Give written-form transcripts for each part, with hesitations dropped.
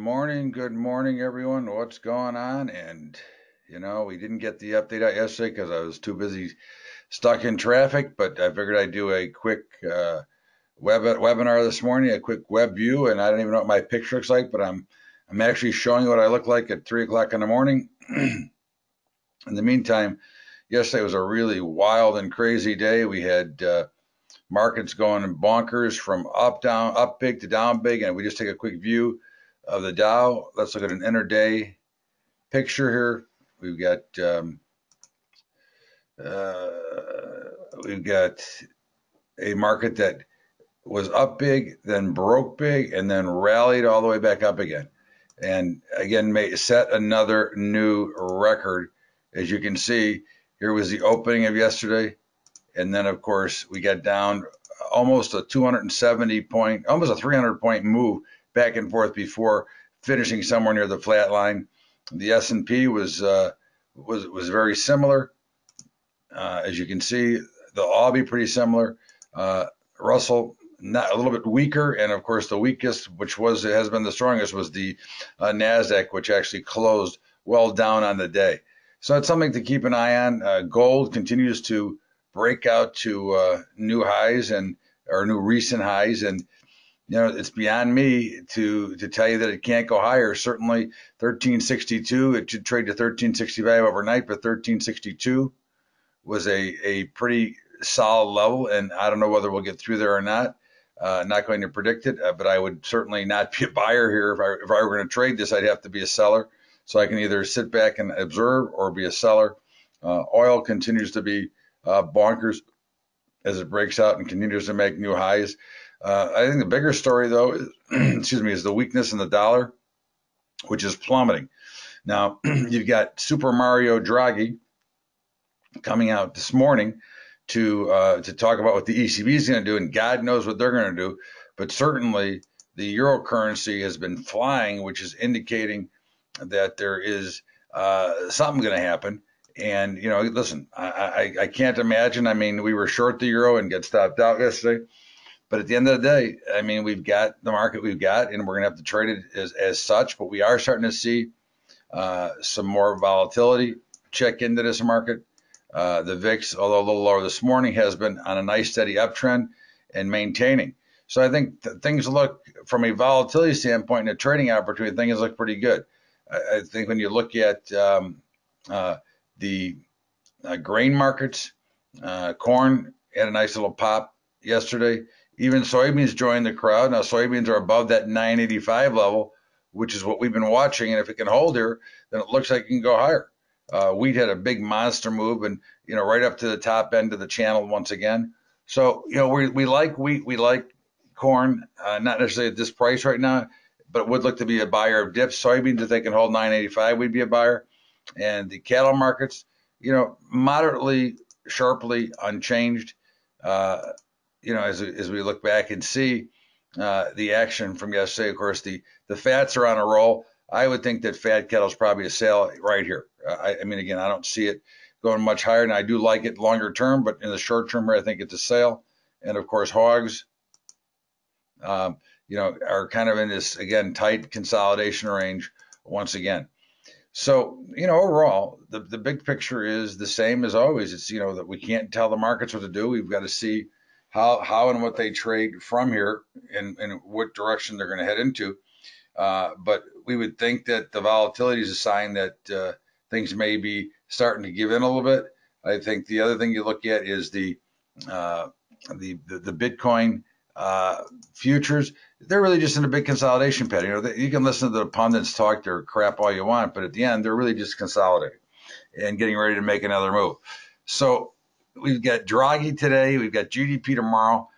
Good morning, everyone. What's going on? And we didn't get the update out yesterday because I was too busy stuck in traffic. But I figured I'd do a quick webinar this morning, a quick web view, and I don't even know what my picture looks like, but I'm actually showing you what I look like at 3 o'clock in the morning. In the meantime, yesterday was a really wild and crazy day. We had markets going in bonkers from up, down, up big to down big, and we just take a quick view of the Dow. Let's look at an intraday picture here. We've got a market that was up big, then broke big, and then rallied all the way back up again. And again, may set another new record. As you can see, here was the opening of yesterday. And then, of course, we got down almost a 270 point, almost a 300 point move back and forth before finishing somewhere near the flat line. The S&P was very similar. As you can see, they'll all be pretty similar. Russell, not a little bit weaker, and of course the weakest, which has been the strongest, was the Nasdaq, which actually closed well down on the day. So it's something to keep an eye on. Gold continues to break out to new highs or new recent highs, and it's beyond me to tell you that it can't go higher. Certainly 1362, it should trade to 1365 overnight, but 1362 was a pretty solid level, and I don't know whether we'll get through there or not. Not going to predict it, but I would certainly not be a buyer here. If I were going to trade this, I'd have to be a seller. So I can either sit back and observe or be a seller. Oil continues to be bonkers as it breaks out and continues to make new highs. I think the bigger story, though, is, is the weakness in the dollar, which is plummeting. Now, you've got Super Mario Draghi coming out this morning to talk about what the ECB is going to do, and God knows what they're going to do. But certainly the euro currency has been flying, which is indicating that there is something going to happen. And, listen, I can't imagine. I mean, we were short the euro and get stopped out yesterday. But at the end of the day, I mean, we've got the market we've got, and we're going to have to trade it as such. But we are starting to see some more volatility check into this market. The VIX, although a little lower this morning, has been on a nice steady uptrend and maintaining. So I think things look, from a volatility standpoint and a trading opportunity, things look pretty good. I think when you look at the grain markets, corn had a nice little pop yesterday. Even soybeans joined the crowd. Now soybeans are above that 985 level, which is what we've been watching. And if it can hold here, then it looks like it can go higher. Wheat had a big monster move, and right up to the top end of the channel once again. So we like wheat, we like corn, not necessarily at this price right now, but would look to be a buyer of dips. Soybeans, if they can hold 985, we'd be a buyer. And the cattle markets, moderately, sharply unchanged. As we look back and see the action from yesterday, of course, the fats are on a roll. I would think that fat cattle is probably a sale right here. I mean, again, I don't see it going much higher, and I do like it longer term, but in the short term here, I think it's a sale. And of course, hogs, are kind of in this, again, tight consolidation range once again. So, overall, the big picture is the same as always. It's, that we can't tell the markets what to do. We've got to see how and what they trade from here and what direction they're going to head into. But we would think that the volatility is a sign that things may be starting to give in a little bit. I think the other thing you look at is the Bitcoin futures. They're really just in a big consolidation pattern. You can listen to the pundits talk their crap all you want, but at the end, they're really just consolidating and getting ready to make another move. So we've got Draghi today, we've got GDP tomorrow,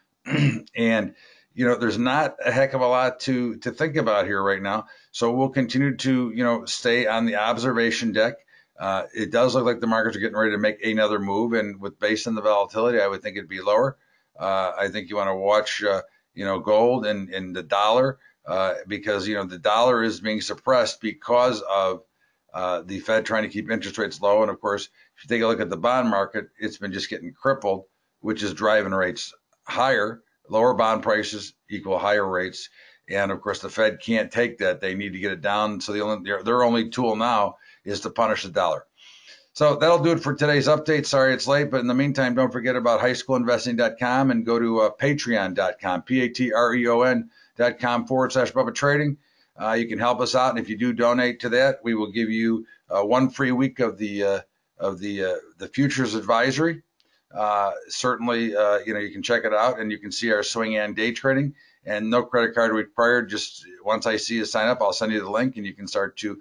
and there's not a heck of a lot to think about here right now. So we'll continue to stay on the observation deck. It does look like the markets are getting ready to make another move, and based on the volatility, I would think it'd be lower. I think you want to watch gold and the dollar because the dollar is being suppressed because of the Fed trying to keep interest rates low. And of course, if you take a look at the bond market, it's been just getting crippled, which is driving rates higher. Lower bond prices equal higher rates. And of course, the Fed can't take that. They need to get it down. So their only tool now is to punish the dollar. So that'll do it for today's update. Sorry it's late, but in the meantime, don't forget about highschoolinvesting.com and go to patreon.com, patreon.com/Bubba Trading. You can help us out, and if you do donate to that, we will give you one free week of the futures advisory. Certainly, you can check it out, and you can see our swing and day trading. And no credit card required. Just once I see you sign up, I'll send you the link, and you can start to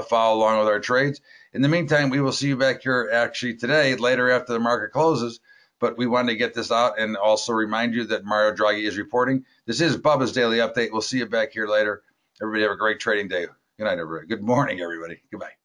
follow along with our trades. In the meantime, we will see you back here actually today, later after the market closes. But we wanted to get this out and also remind you that Mario Draghi is reporting. This is Bubba's Daily Update. We'll see you back here later. Everybody have a great trading day. Good night, everybody. Good morning, everybody. Goodbye.